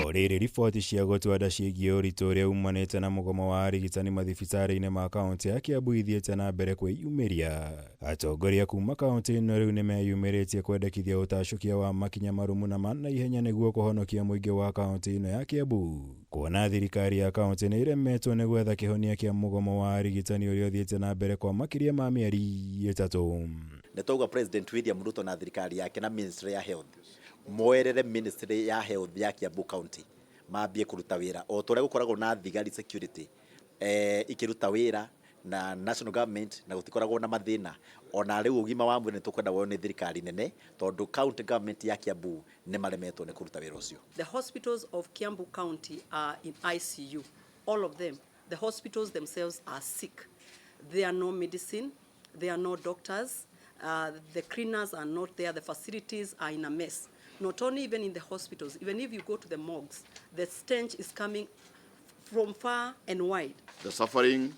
Oriri riboti cia gũtwara ciĩgiĩ ũritũ ũrĩa umanĩte na mũgomo wa arigitani mathibitarĩ-inĩ ma kaunti ya Kiambu ithiĩte na mbere kwĩyumĩria. Atongoria kuuma kaunti ĩno rĩu nĩmeyumĩrĩtie kwendekithia ũtacũkia wa makinya marũmu na ma naihenya nĩguo kũhonokia mũingĩ wa kaunti ĩno ya Kiambu. Kuona thirikari ya kaunti nĩ ĩremetwo nĩ gwetha kĩhonia kĩa mũgomo wa arigitani ũrĩa ũthiĩte na mbere kwa makĩria ma mĩeri 3. Nĩtauga President William Ruto na thirikari yake na Ministry ya Health moerere Ministry ya Health ya Kiambu County mambie kuruta wĩra o tũrĩa gũkoragwo na thigari security ikiruta wĩra na national government na gũtikoragwo na mathĩna ona rĩu ũgima wa mwĩrĩ nĩtũkwenda wone thirikari nene tondũ county government ya Kiambu nĩ maremetwo nĩ kuruta wĩra ũcio. The hospitals of Kiambu County are in ICU, all of them. The hospitals themselves are sick. There are no medicine, there are no doctors, the cleaners are not there, the facilities are in a mess. Not only even in the hospitals, even if you go to the morgues, the stench is coming from far and wide. The suffering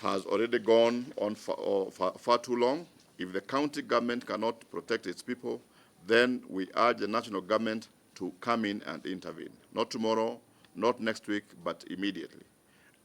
has already gone on far too long. If the county government cannot protect its people, then we urge the national government to come in and intervene. Not tomorrow, not next week, but immediately.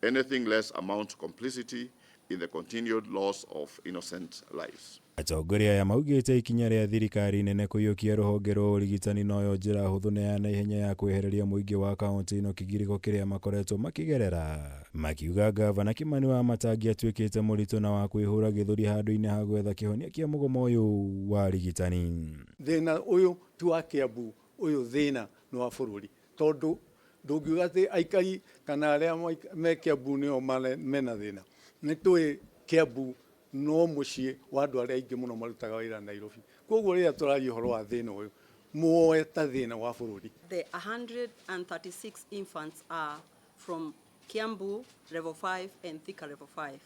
Anything less amounts to complicity in the continued loss of innocent lives. Atongoria ya maugĩte ikinya rĩa thirikari nene kũiyũkia rũhonge rwa ũrigitani noyo njĩra hũthũ na ya naihenya ya kwehereria mũingĩ wa kaunti ĩno kĩgirĩko kĩrĩa makoretwo makĩgerera. Makiuga gavana Kimani wa Matangi atuĩkĩte mũritũ na wa kwĩhũra gĩthũri handũ-inĩ ha gwetha kĩhonia kĩa mũgomo ũyũ wa arigitani. Thĩna ũyũ tu wa Kiambu, ũyũ thĩna nĩ wa bũrũri tondũ ndũngiuga atĩ aikari kana arĩa me Kiambu nĩo mena thĩna. Nĩtũĩ Kiambu no muciĩ wa andũ arĩa aingĩ mũno marutaga wĩra Nairobi. Koguo rĩrĩa tũraria ũhoro wa thĩna ũyũ muoe ta thĩna wa bũrũri. The 136 infants are from Kiambu level 5 and Thika level 5.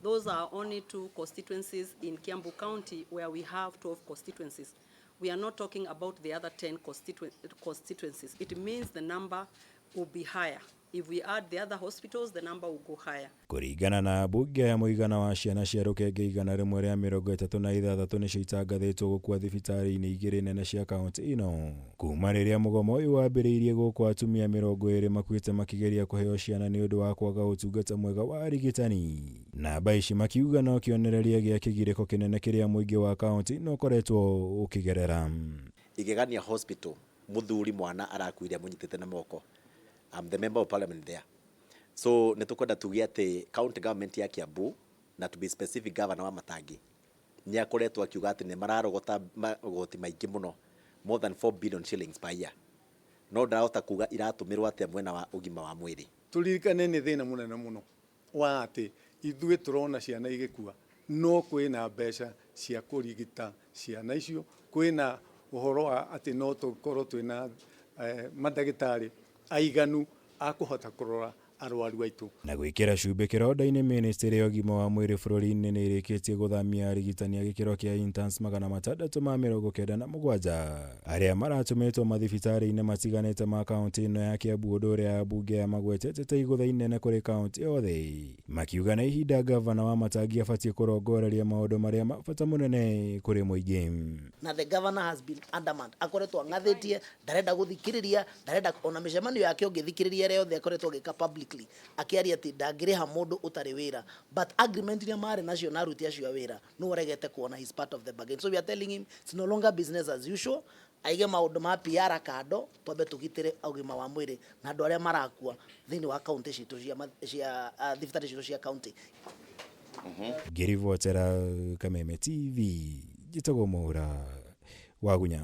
Those are only 2 constituencies in Kiambu County where we have 12 constituencies. We are not talking about the other 10 constituencies. It means the number will be higher. If we add the other hospitals, the number will go higher. Kũringana na mbunge ya mũigana wa ciana cia rũkenge 136 nĩcio itangathĩtwo gũkua thibitarĩ-inĩ igĩrĩ nene cia kaunti ĩno. Kuuma rĩrĩa mũgomo ũyũ wambĩrĩirie gũkũ atumia 20 makuĩte makĩgeria kũheo ciana nĩ ũndũ wa kwaga ũtungata mwega wa arigitani. Namba ici makiuga no kĩonereria gĩa kĩgirĩko kĩnene kĩrĩa mũingĩ wa kaunti no koretwo ũkĩgerera. Igegania Hospital muthuri mwana arakuire munyitĩte na moko. I'm the member of parliament there. So nĩtũkwenda tuge atĩ county government ya Kiambu na to be specific governor wa Matangi nĩ akoretwo akiuga atĩ nĩ mararogota magoti maingĩ mũno more than 4 billion shillings per year. No ndarahota kuga iratũmĩrwo atĩa mwena wa ũgima wa mwĩrĩ. Turirikane nĩ thĩna mũnene mũno wa atĩ ithuĩ tũrona ciana igĩkua no kwĩna mbeca cia kũrigita ciana icio, kwĩna ũhoro wa atĩ no tũkorwo twĩna mandagĩtarĩ aiganu akũhota kũrora arwaru aitũ. Na gwĩkĩra cumbĩ kĩronda-inĩ Ministry ya ũgima wa mwĩrĩ bũrũri-inĩ nĩ ĩrĩkĩtie gũthamia arigitani a gĩkĩro kĩa interns 697 arĩa maratũmĩtwo mathibitarĩ-inĩ matiganĩte ma kaunti ĩno ya Kiambu, ũndũ ũrĩa ambunge ya magwetete ta igũtha inene kũrĩ kaunti yothe. Makiuga na ihinda gavana wa Matangi abatiĩ kũrongoreria maũndũ marĩa mabata mũnene kũrĩ mũingĩ. Na the governor has been adamant, akoretwo ngathĩtie ndarenda gũthikĩrĩria, ndarenda ona mĩcemanio yake ũngĩthikĩrĩria rĩo yothe akoretwo agĩka publicly akiaria ati ndangĩrĩha mũndũ ũtarĩ wĩra, but agreement iria marĩ nacio na aruti acio a wĩra no regete kuona his part of the bargain. So we are telling him it's no longer business as usual. Aige maũndũ ma PR kando twambe tũgitĩre ũgima wa mwĩrĩ na andũ arĩa marakua thĩinĩ wa kaunti citũ cia thibitarĩ citũ cia kaunti. Ngĩribotera Kameme TV, njĩtagwo Mũra Wagunya.